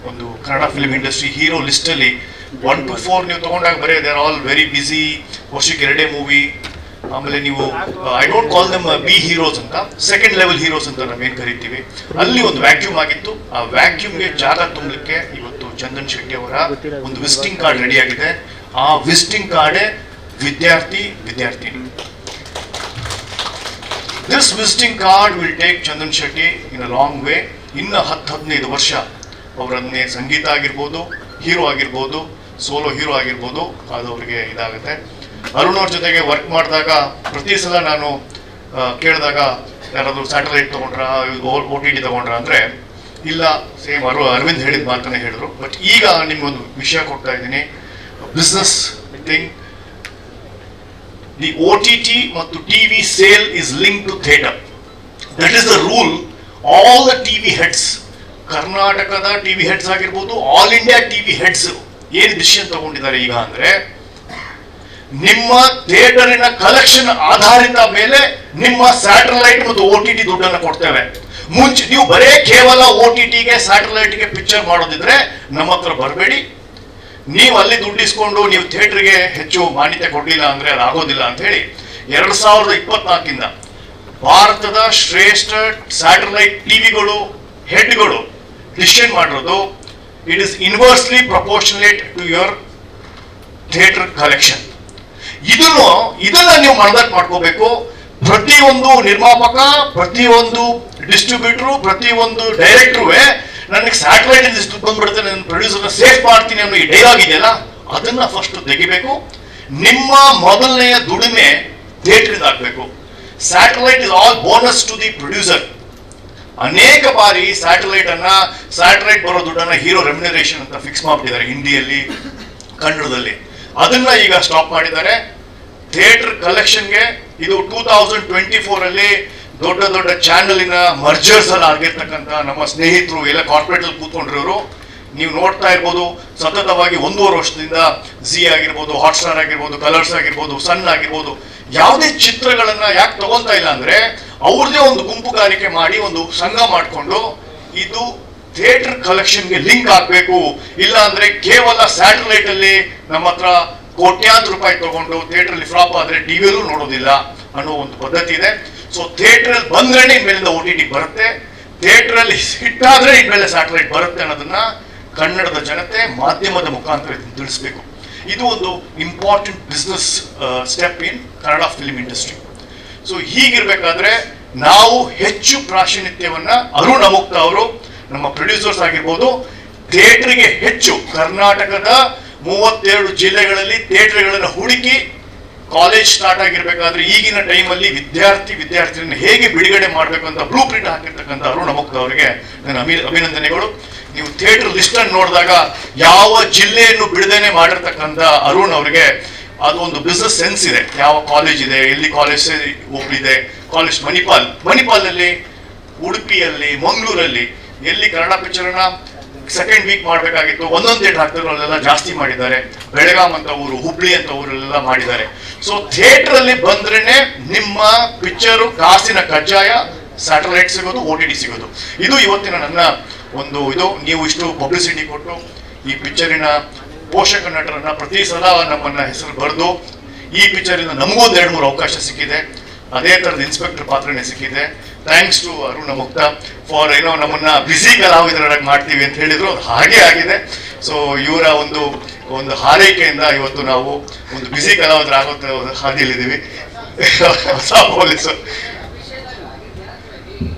ಒಂದು Kannada film industry hero ಲಿಸ್ಟಲ್ಲಿ 1 to 4 ನೀವು ತಗೊಂಡಾಗ ಬರೀ they are all very busy, ವರ್ಷಕ್ಕೆ 2 ಮೂವಿ. ಆಮೇಲೆ ನೀವು I don't call them B heroes ಅಂತ, ಸೆಕೆಂಡ್ ಲೆವೆಲ್ ಹೀರೋಸ್ ಅಂತ ನಾವೇನು ಕರಿತೀವಿ. ಅಲ್ಲಿ ಒಂದು ವ್ಯಾಕ್ಯೂಮ್ ಆಗಿತ್ತು. ಆ ವ್ಯಾಕ್ಯೂಮ್ಗೆ ಜಾಗ ತುಂಬಲಿಕ್ಕೆ ಇವತ್ತು ಚಂದನ್ ಶೆಟ್ಟಿ ಅವರ ಒಂದು ವಿಸಿಟಿಂಗ್ ಕಾರ್ಡ್ ರೆಡಿ ಆಗಿದೆ. ಆ ವಿಸಿಟಿಂಗ್ ಕಾರ್ಡೇ ವಿದ್ಯಾರ್ಥಿನಿ. This visiting card will take Chandan Shetty in a long way. ಇನ್ನು 10-15 ವರ್ಷ ಅವರನ್ನೇ ಸಂಗೀತ ಆಗಿರ್ಬೋದು, ಹೀರೋ ಆಗಿರ್ಬೋದು, ಸೋಲೋ ಹೀರೋ ಆಗಿರ್ಬೋದು, ಅದು ಅವರಿಗೆ ಇದಾಗುತ್ತೆ. ಅರುಣ್ ಅವ್ರ ಜೊತೆಗೆ ವರ್ಕ್ ಮಾಡಿದಾಗ ಪ್ರತಿ ಸಲ ನಾನು ಕೇಳಿದಾಗ ಯಾರಾದರೂ ಸ್ಯಾಟಲೈಟ್ ತೊಗೊಂಡ್ರ, OTT ತೊಗೊಂಡ್ರ ಅಂದರೆ ಇಲ್ಲ, ಸೇಮ್ ಅರವಿಂದ್ ಹೇಳಿದ ಮಾತನ್ನೇ ಹೇಳಿದ್ರು. ಬಟ್ ಈಗ ನಿಮ್ಗೊಂದು ವಿಷಯ ಕೊಡ್ತಾ ಇದ್ದೀನಿ, ಬಿಸ್ನೆಸ್ ಥಿಂಗ್. ದಿ OTT ಮತ್ತು TV sale is link to theatre. That is the rule. All the TV heads, ಕರ್ನಾಟಕದ TV ಹೆಡ್ಸ್ ಆಗಿರ್ಬೋದು, ಆಲ್ ಇಂಡಿಯಾ TV ಹೆಡ್ಸ್ ಏನು ಡಿಸಿಷನ್ ತಗೊಂಡಿದ್ದಾರೆ ಈಗ ಅಂದ್ರೆ, ನಿಮ್ಮ ಥಿಯೇಟರಿನ ಕಲೆಕ್ಷನ್ ಆಧಾರಿತ ಮೇಲೆ ನಿಮ್ಮ ಸ್ಯಾಟಲೈಟ್ ಮತ್ತು OTT ದುಡ್ಡನ್ನು ಕೊಡ್ತೇವೆ. ಮುಂಚೆ ನೀವು ಬರೇ ಕೇವಲ OTTಗೆ ಸ್ಯಾಟಲೈಟ್ಗೆ ಪಿಕ್ಚರ್ ಮಾಡೋದಿದ್ರೆ ನಮ್ಮ ಹತ್ರ ಬರಬೇಡಿ. ನೀವು ಅಲ್ಲಿ ದುಡ್ಡಿಸ್ಕೊಂಡು ನೀವು ಥಿಯೇಟರ್ಗೆ ಹೆಚ್ಚು ಮಾನ್ಯತೆ ಕೊಡಲಿಲ್ಲ ಅಂದ್ರೆ ಅದಾಗೋದಿಲ್ಲ ಅಂತ ಹೇಳಿ 2024 ಭಾರತದ ಶ್ರೇಷ್ಠ ಸ್ಯಾಟಲೈಟ್ ಟಿವಿಗಳು ಹೆಡ್ಗಳು ಡಿಸಿಷನ್ ಮಾಡಿರೋದು, it is inversely proportionate to your theatre collection. ಇದನ್ನ ನೀವು ಮನದಟ್ಟು ಮಾಡ್ಕೋಬೇಕು. ಪ್ರತಿಯೊಂದು ನಿರ್ಮಾಪಕ, ಪ್ರತಿಯೊಂದು ಡಿಸ್ಟ್ರಿಬ್ಯೂಟರ್, ಪ್ರತಿಯೊಂದು ಡೈರೆಕ್ಟ್ರು ನನಗೆ ಸ್ಯಾಟಲೈಟ್ ದುಡ್ಡು ಬಂದ್ಬಿಡುತ್ತೆ, ನನ್ನ ಪ್ರೊಡ್ಯೂಸರ್ನ ಸೇಫ್ ಮಾಡ್ತೀನಿ ಅನ್ನೋ ಈ ಡೈಲಾಗ್ ಇದೆಯಲ್ಲ, ಅದನ್ನ ಫಸ್ಟ್ ತೆಗಿಬೇಕು. ನಿಮ್ಮ ಮೊದಲನೆಯ ದುಡಿಮೆ ಥಿಯೇಟರ್ ಆಗಬೇಕು. Satellite is all bonus to the producer. ಅನೇಕ ಬಾರಿ ಸ್ಯಾಟಲೈಟ್ ಬರೋ ದುಡ್ಡನ್ನ ಹೀರೋ ರೆಮ್ಯುನರೇಷನ್ ಅಂತ ಫಿಕ್ಸ್ ಮಾಡ್ಬಿಟ್ಟಿದ್ದಾರೆ ಹಿಂದಿಯಲ್ಲಿ, ಕನ್ನಡದಲ್ಲಿ. ಅದನ್ನ ಈಗ ಸ್ಟಾಪ್ ಮಾಡಿದ್ದಾರೆ. ಥಿಯೇಟರ್ ಕಲೆಕ್ಷನ್ಗೆ ಇದು 2024 ದೊಡ್ಡ ಚಾನಲಿನ ಮರ್ಜರ್ಸ್ ಅಲ್ಲಿ ಆಗಿರ್ತಕ್ಕಂಥ ನಮ್ಮ ಸ್ನೇಹಿತರು ಎಲ್ಲ ಕಾರ್ಪೊರೇಟ್ ಅಲ್ಲಿ ಕೂತ್ಕೊಂಡಿರೋರು ನೀವು ನೋಡ್ತಾ ಇರ್ಬೋದು. ಸತತವಾಗಿ 1.5 ವರ್ಷದಿಂದ ಜಿ ಆಗಿರ್ಬೋದು, ಹಾಟ್ಸ್ಟಾರ್ ಆಗಿರ್ಬೋದು, ಕಲರ್ಸ್ ಆಗಿರ್ಬೋದು, ಸನ್ ಆಗಿರ್ಬೋದು, ಯಾವುದೇ ಚಿತ್ರಗಳನ್ನ ಯಾಕೆ ತಗೊಂತಾ ಇಲ್ಲ ಅಂದ್ರೆ ಅವ್ರದೇ ಒಂದು ಗುಂಪುಗಾರಿಕೆ ಮಾಡಿ ಒಂದು ಸಂಘ ಮಾಡಿಕೊಂಡು ಇದು ಥಿಯೇಟರ್ ಕಲೆಕ್ಷನ್ಗೆ ಲಿಂಕ್ ಆಗ್ಬೇಕು. ಇಲ್ಲ ಅಂದ್ರೆ ಕೇವಲ ಸ್ಯಾಟಲೈಟ್ ಅಲ್ಲಿ ನಮ್ಮ ಹತ್ರ ಕೋಟ್ಯಾಂತರ ರೂಪಾಯಿ ತಗೊಂಡು ಥಿಯೇಟರ್ ಅಲ್ಲಿ ಫ್ಲಾಪ್ ಆದ್ರೆ ಟಿವಿಯಲ್ಲೂ ನೋಡೋದಿಲ್ಲ ಅನ್ನೋ ಒಂದು ಪದ್ಧತಿ ಇದೆ. ಸೊ ಥಿಯೇಟರ್ ಅಲ್ಲಿ ಬಂದ್ರೇನೆ ಇನ್ಮೇಲಿಂದ OTT ಬರುತ್ತೆ, ಥಿಯೇಟರ್ ಅಲ್ಲಿ ಹಿಟ್ ಆದ್ರೆ ಇನ್ಮೇಲೆ ಸ್ಯಾಟಲೈಟ್ ಬರುತ್ತೆ ಅನ್ನೋದನ್ನ ಕನ್ನಡದ ಜನತೆ ಮಾಧ್ಯಮದ ಮುಖಾಂತರ ತಿಳಿಸ್ಬೇಕು. ಇದು ಒಂದು important business step in Kannada film industry. So ಹೀಗಿರ್ಬೇಕಾದ್ರೆ ನಾವು ಹೆಚ್ಚು ಪ್ರಾಶಸ್ತ್ಯವನ್ನ ಅರುಣ್ ಅಮುಕ್ತ ಅವರು, ನಮ್ಮ ಪ್ರೊಡ್ಯೂಸರ್ಸ್ ಆಗಿರ್ಬೋದು, ಥಿಯೇಟರ್ಗೆ ಹೆಚ್ಚು ಕರ್ನಾಟಕದ 32 ಜಿಲ್ಲೆಗಳಲ್ಲಿ ಥಿಯೇಟರ್ಗಳನ್ನು ಹುಡುಕಿ ಕಾಲೇಜ್ ಸ್ಟಾರ್ಟ್ ಆಗಿರ್ಬೇಕಾದ್ರೆ ಈಗಿನ ಟೈಮಲ್ಲಿ ವಿದ್ಯಾರ್ಥಿಯನ್ನು ಹೇಗೆ ಬಿಡುಗಡೆ ಮಾಡಬೇಕು ಅಂತ ಬ್ಲೂ ಪ್ರಿಂಟ್ ಹಾಕಿರ್ತಕ್ಕಂಥ ಅರುಣ್ ಅಮುಕ್ತ ಅವರಿಗೆ ನನ್ನ ಅಭಿನಂದನೆಗಳು. ನೀವು ಥಿಯೇಟರ್ ಲಿಸ್ಟ್ ಅನ್ನು ನೋಡಿದಾಗ ಯಾವ ಜಿಲ್ಲೆಯನ್ನು ಬಿಡುಗಡೆ ಮಾಡಿರ್ತಕ್ಕಂಥ ಅರುಣ್ ಅವರಿಗೆ ಅದು ಒಂದು ಬಿಸ್ನೆಸ್ ಸೆನ್ಸ್ ಇದೆ. ಯಾವ ಕಾಲೇಜ್ ಇದೆ, ಎಲ್ಲಿ ಕಾಲೇಜ್ ಇದೆ, ಕಾಲೇಜ್ ಮಣಿಪಾಲ್ನಲ್ಲಿ, ಉಡುಪಿಯಲ್ಲಿ, ಮಂಗಳೂರಲ್ಲಿ ಎಲ್ಲಿ ಕನ್ನಡ ಪಿಕ್ಚರ್ನ ಸೆಕೆಂಡ್ ವೀಕ್ ಮಾಡಬೇಕಾಗಿತ್ತು ಒಂದೊಂದು ಥಿಯೇಟರ್ ಹಾಕ್ತಾರೆ, ಅಲ್ಲೆಲ್ಲ ಜಾಸ್ತಿ ಮಾಡಿದ್ದಾರೆ. ಬೆಳಗಾಂ ಅಂತ ಊರು, ಹುಬ್ಳಿ ಅಂತ ಊರಲ್ಲೆಲ್ಲ ಮಾಡಿದ್ದಾರೆ. ಸೊ ಥಿಯೇಟರ್ ಅಲ್ಲಿ ಬಂದ್ರೇನೆ ನಿಮ್ಮ ಪಿಕ್ಚರು ಕಾಸಿನ ಕಜ್ಜಾಯ, ಸ್ಯಾಟಲೈಟ್ ಸಿಗೋದು, OTT ಸಿಗೋದು. ಇದು ಇವತ್ತಿನ ನನ್ನ ಒಂದು ಇದು. ನೀವು ಇಷ್ಟು ಪಬ್ಲಿಸಿಟಿ ಕೊಟ್ಟು ಈ ಪಿಕ್ಚರಿನ ಪೋಷಕ ನಟರನ್ನ ಪ್ರತಿ ಸಲ ನಮ್ಮನ್ನ ಹೆಸರು ಬರೆದು ಈ ಪಿಕ್ಚರಿಂದ ನಮಗೂ 2-3 ಅವಕಾಶ ಸಿಕ್ಕಿದೆ. ಅದೇ ತರದ ಇನ್ಸ್ಪೆಕ್ಟರ್ ಪಾತ್ರನೇ ಸಿಕ್ಕಿದೆ. ಥ್ಯಾಂಕ್ಸ್ ಟು ಅರುಣ್ ಅಮುಕ್ತ ಫಾರ್ ನಮ್ಮನ್ನ ಬಿಸಿ ಕಲಾವಿದರಾಗಿ ಮಾಡ್ತೀವಿ ಅಂತ ಹೇಳಿದ್ರು, ಅದು ಹಾಗೆ ಆಗಿದೆ. ಸೊ ಇವರ ಒಂದು ಹಾರೈಕೆಯಿಂದ ಇವತ್ತು ನಾವು ಒಂದು ಬಿಸಿ ಕಲಾವಿದರಾಗೋ ಹಾದಿಯಲ್ಲಿದ್ದೀವಿ. ಹೊಸ ಪೊಲೀಸು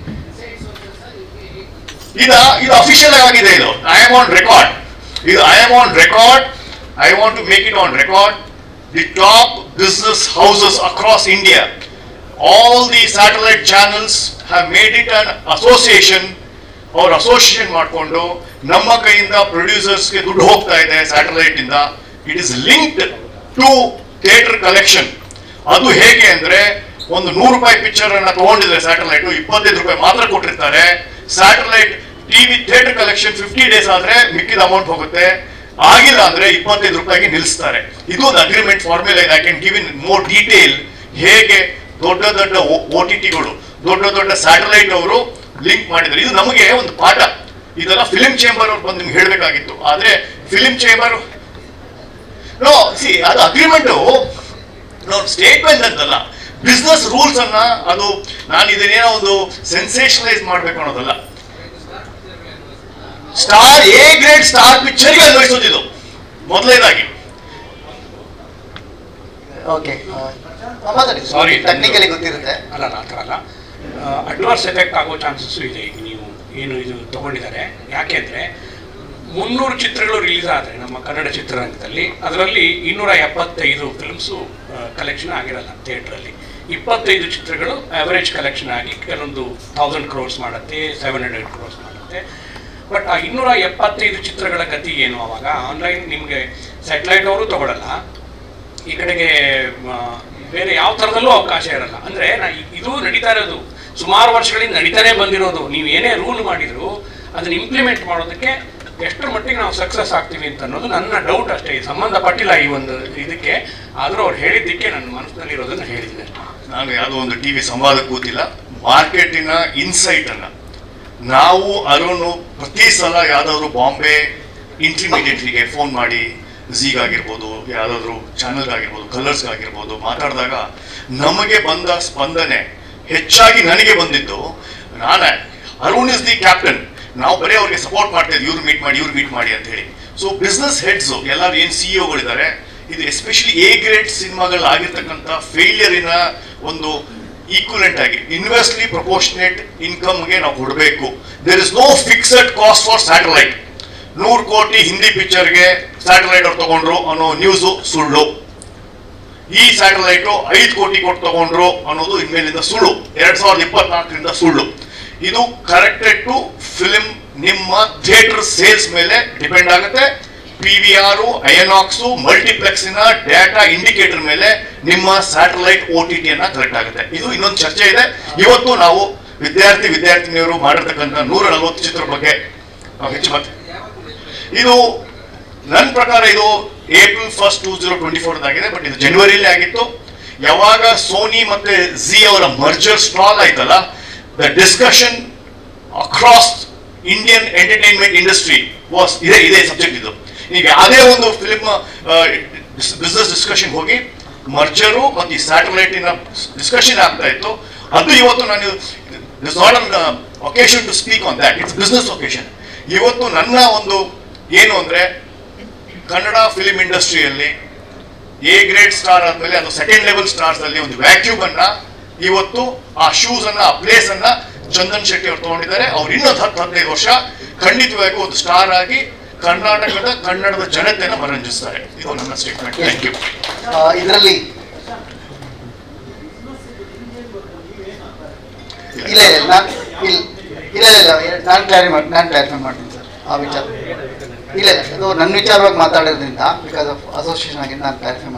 ಇದು ಅಫಿಷಿಯಲ್ ಆಗಿದೆ. ಇದು I am on record. I want to make it on record. The top business houses across India, all the satellite channels have made it an association. ಅವ್ರ ಅಸೋಸಿಯೇಷನ್ ಮಾಡಿಕೊಂಡು ನಮ್ಮ ಕೈಯಿಂದ ಪ್ರೊಡ್ಯೂಸರ್ಸ್ಗೆ ದುಡ್ಡು ಹೋಗ್ತಾ ಇದೆ ಸ್ಯಾಟಲೈಟ್ ಇಂದ. It is linked to theatre collection. ಅದು ಹೇಗೆ ಅಂದ್ರೆ ಒಂದು 100 ರೂಪಾಯಿ ಪಿಕ್ಚರ್ ಅನ್ನ ತಗೊಂಡಿದ್ರೆ ಸ್ಯಾಟಲೈಟ್ 25 ರೂಪಾಯಿ ಮಾತ್ರ ಕೊಟ್ಟಿರ್ತಾರೆ. Satellite TV theatre collection 50 days ಆದ್ರೆ ಮಿಕ್ಕಿದ ಅಮೌಂಟ್ ಹೋಗುತ್ತೆ. ಆಗಿಲ್ಲ ಅಂದ್ರೆ 25 ರೂಪಾಯಿಗೆ ನಿಲ್ಲಿಸ್ತಾರೆ. ಇದು ಒಂದು ಅಗ್ರಿಮೆಂಟ್ ಫಾರ್ಮುಲಾ ಇದೆ. I can give in more detail ಹೇಗೆ ದೊಡ್ಡ OTTಗಳು, ದೊಡ್ಡ ಸ್ಯಾಟಲೈಟ್ ಅವರು ಲಿಂಕ್ ಮಾಡಿದ್ದಾರೆ. ಇದು ನಮಗೆ ಒಂದು ಪಾಠ. ಇದೆಲ್ಲ ಫಿಲಿಂ ಚೇಂಬರ್ ಅವ್ರು ಬಂದು ನಿಮ್ಗೆ ಹೇಳಬೇಕಾಗಿತ್ತು. ಆದ್ರೆ ಫಿಲಿಂ ಚೇಂಬರ್ ಅದು ಅಗ್ರಿಮೆಂಟ್ ಸ್ಟೇಟ್ಮೆಂಟ್ ಅಂತಲ್ಲ, ಬಿಸ್ನೆಸ್ ರೂಲ್ಸ್ ಅನ್ನ ಅದು ನಾನು ಇದನ್ನೇನೋ ಒಂದು ಸೆನ್ಸೇಷನಲೈಸ್ ಮಾಡ್ಬೇಕು ಅನ್ನೋದಲ್ಲ. ಸ್ಟಾರ್ ಎ ಗ್ರೇಡ್ ಸ್ಟಾರ್ ಪಿಕ್ಚರ್ಗೆ ಅನ್ವಯಿಸೋದಿದು ಮೊದಲನೇದಾಗಿ. ಓಕೆ, ಸಾರಿ ಟೆಕ್ನಿಕಲಿ ಗೊತ್ತಿರುತ್ತೆ. ಅಲ್ಲ ಆ ಥರ ಅಲ್ಲ, ಅಡ್ವಾನ್ಸ್ ಎಫೆಕ್ಟ್ ಆಗೋ ಚಾನ್ಸಸ್ಸು ಇದೆ. ಈಗ ನೀವು ಏನು ಇದು ತಗೊಂಡಿದ್ದಾರೆ, ಯಾಕೆಂದರೆ 300 ಚಿತ್ರಗಳು ರಿಲೀಸ್ ಆದರೆ ನಮ್ಮ ಕನ್ನಡ ಚಿತ್ರರಂಗದಲ್ಲಿ ಅದರಲ್ಲಿ 275 ಫಿಲ್ಮ್ಸು ಕಲೆಕ್ಷನ್ ಆಗಿರಲ್ಲ ಥಿಯೇಟ್ರಲ್ಲಿ. 25 ಚಿತ್ರಗಳು ಆವರೇಜ್ ಕಲೆಕ್ಷನ್ ಆಗಿ ಕೆಲವೊಂದು 1000 crores ಮಾಡುತ್ತೆ, 700 crores ಮಾಡುತ್ತೆ. ಬಟ್ ಆ 275 ಚಿತ್ರಗಳ ಗತಿ ಏನು? ಅವಾಗ ಆನ್ಲೈನ್ ನಿಮಗೆ ಸ್ಯಾಟಲೈಟ್ ಅವರು ತಗೊಳ್ಳಲ್ಲ, ಈ ಕಡೆಗೆ ಬೇರೆ ಯಾವ ಥರದಲ್ಲೂ ಅವಕಾಶ ಇರಲ್ಲ. ಅಂದರೆ ಇದು ನಡೀತಾ ಇರೋದು ಸುಮಾರು ವರ್ಷಗಳಿಂದ ನಡೀತಾನೆ ಬಂದಿರೋದು. ನೀವು ಏನೇ ರೂಲ್ ಮಾಡಿದ್ರು ಅದನ್ನು ಇಂಪ್ಲಿಮೆಂಟ್ ಮಾಡೋದಕ್ಕೆ ಎಷ್ಟರ ಮಟ್ಟಿಗೆ ನಾವು ಸಕ್ಸಸ್ ಆಗ್ತೀವಿ ಅಂತ ಅನ್ನೋದು ನನ್ನ ಡೌಟ್ ಅಷ್ಟೇ. ಇದು ಸಂಬಂಧಪಟ್ಟಿಲ್ಲ ಈ ಒಂದು ಇದಕ್ಕೆ, ಆದರೂ ಅವ್ರು ಹೇಳಿದ್ದಕ್ಕೆ ನನ್ನ ಮನಸ್ಸಿನಲ್ಲಿರೋದನ್ನು ಹೇಳಿದ್ದೀನಿ. ನಾನು ಯಾವುದೋ ಒಂದು ಟಿವಿ ಸಂವಾದ ಕೂತಿಲ್ಲ, ಮಾರ್ಕೆಟಿನ ಇನ್ಸೈಟ್ ಅನ್ನ ನಾವು ಅರುಣ್ ಪ್ರತಿ ಸಲ ಯಾವ್ದಾದ್ರು ಬಾಂಬೆ ಇಂಟರ್ಮೀಡಿಯೇಟ್ರಿಗೆ ಫೋನ್ ಮಾಡಿ ಝೀಗಾಗಿರ್ಬೋದು, ಯಾವುದಾದ್ರು ಚಾನಲ್ಗಾಗಿರ್ಬೋದು, ಕಲರ್ಸ್ಗಾಗಿರ್ಬೋದು ಮಾತಾಡಿದಾಗ ನಮಗೆ ಬಂದ ಸ್ಪಂದನೆ ಹೆಚ್ಚಾಗಿ ನನಗೆ ಬಂದಿದ್ದು, ನಾನೇ ಅರುಣ್ ಇಸ್ ದಿ ಕ್ಯಾಪ್ಟನ್, ನಾವು ಬರೀ ಅವ್ರಿಗೆ ಸಪೋರ್ಟ್ ಮಾಡ್ತಾ ಇದ್ವಿ, ಇವ್ರು ಮೀಟ್ ಮಾಡಿ ಅಂತ ಹೇಳಿ. ಸೊ ಬಿಸ್ನೆಸ್ ಹೆಡ್ಸ್ ಎಲ್ಲರೂ ಏನು CEO ಇದು ಎಸ್ಪೆಷಲಿ ಎ ಗ್ರೇಡ್ ಸಿನಿಮಾಗಳು ಆಗಿರ್ತಕ್ಕಂಥ ಫೇಲಿಯರಿನ ಒಂದು ಈಕ್ವಲೆಂಟ್ ಆಗಿ ಇನ್ವೆಸ್ಟ್ಲಿ ಪ್ರಪೋರ್ಷನೇಟ್ ಇನ್ಕಮ್ಗೆ ನಾವು ಕೊಡಬೇಕು. There is no fixed cost for satellite. 100 ಕೋಟಿ ಹಿಂದಿ ಪಿಕ್ಚರ್ಗೆ ಸ್ಯಾಟಲೈಟ್ ಅವ್ರು ತಗೊಂಡ್ರು ಅನ್ನೋ ನ್ಯೂಸು ಸುಳ್ಳು. ಈ ಸ್ಯಾಟಲೈಟು 5 ಕೋಟಿ ಕೊಟ್ಟು ತಗೊಂಡ್ರು ಅನ್ನೋದು ಇನ್ಮೇಲಿಂದ ಸುಳ್ಳು, 2024ರಿಂದ ಸುಳ್ಳು. ಇದು ಕರೆಕ್ಟೆಡ್ ಟು ಫಿಲ್ಮ್ ನಿಮ್ಮ ಥಿಯೇಟರ್ ಸೇಲ್ಸ್ ಮೇಲೆ ಡಿಪೆಂಡ್ ಆಗುತ್ತೆ. PVR, ಐನಾಕ್ಸ್, ಮಲ್ಟಿಪ್ಲೆಕ್ಸಿನ ಡೇಟಾ ಇಂಡಿಕೇಟರ್ ಮೇಲೆ ನಿಮ್ಮ ಸ್ಯಾಟಲೈಟ್ OTT ಅನ್ನ ಕರೆಕ್ಟ್ ಆಗುತ್ತೆ. ಇದು ಇನ್ನೊಂದು ಚರ್ಚೆ ಇದೆ. ಇವತ್ತು ನಾವು ವಿದ್ಯಾರ್ಥಿನಿಯರು ಮಾಡಿರ್ತಕ್ಕಂಥ 140 ಚಿತ್ರ ಬಗ್ಗೆ ನಾವು ಹೆಚ್ಚು ಮಾತು. ಇದು ನನ್ನ ಪ್ರಕಾರ ಇದು April 1st, 2024 ಆಗಿದೆ. ಬಟ್ ಇದು ಜನವರಿಯಲ್ಲಿ ಆಗಿತ್ತು. ಯಾವಾಗ ಸೋನಿ ಮತ್ತೆ ಝೀ ಅವರ ಮರ್ಜರ್ ಸ್ಟಾಲ್ ಆಯ್ತಲ್ಲ, the discussion across Indian entertainment industry was ಇದೇ ಸಬ್ಜೆಕ್ಟ್. ಇದು ಈಗ ಯಾವುದೇ ಒಂದು ಫಿಲ್ಮ್ ಬಿಸ್ನೆಸ್ ಡಿಸ್ಕಷನ್ ಹೋಗಿ ಮರ್ಜರು ಮತ್ತು ಈ ಸ್ಯಾಟಲೈಟಿನ ಡಿಸ್ಕಷನ್ ಆಗ್ತಾ ಇತ್ತು. ಅದು ಇವತ್ತು ನಾನು it's not an occasion to speak on that, it's business occasion. ಇವತ್ತು ನನ್ನ ಒಂದು ಏನು ಅಂದರೆ, ಕನ್ನಡ ಫಿಲಿಂ ಇಂಡಸ್ಟ್ರಿಯಲ್ಲಿ ಎ ಗ್ರೇಡ್ ಸ್ಟಾರ್ ಆದಮೇಲೆ ಅದು ಸೆಕೆಂಡ್ ಲೆವೆಲ್ ಸ್ಟಾರ್ಸ್ ಅಲ್ಲಿ ಒಂದು ವ್ಯಾಕ್ಯೂಮ್ ಅನ್ನ ಇವತ್ತು ಆ ಶೂಸ್ ಅನ್ನ, ಆ ಪ್ಲೇಸ್ ಅನ್ನ ಚಂದನ್ ಶೆಟ್ಟಿ ಅವರು ತಗೊಂಡಿದ್ದಾರೆ. ಅವ್ರು ಇನ್ನೊಂದು 10-15 ವರ್ಷ ಖಂಡಿತವಾಗಿ ಒಂದು ಸ್ಟಾರ್ ಆಗಿ ಕನ್ನಡದ ಜನತೆಯನ್ನು ಮನರಂಜಿಸ್ತಾರೆ. ಇದು ನನ್ನ ಸ್ಟೇಟ್ಮೆಂಟ್. Thank you. ಇದರಲ್ಲಿ ನಾನು ಕ್ಲಾರಿಫೈ ಮಾಡ್ತೀನಿ ಸರ್ ಆ ವಿಚಾರ. ಇಲ್ಲ, ಅದು ನನ್ನ ವಿಚಾರವಾಗಿ ಮಾತಾಡೋದ್ರಿಂದ ಬಿಕಾಸ್ ಆಫ್ ಅಸೋಸಿಯೇಷನ್ ಆಗಿ ನಾನು ಕ್ಲಾರಿಫೈ ಮಾಡ್ತೀನಿ.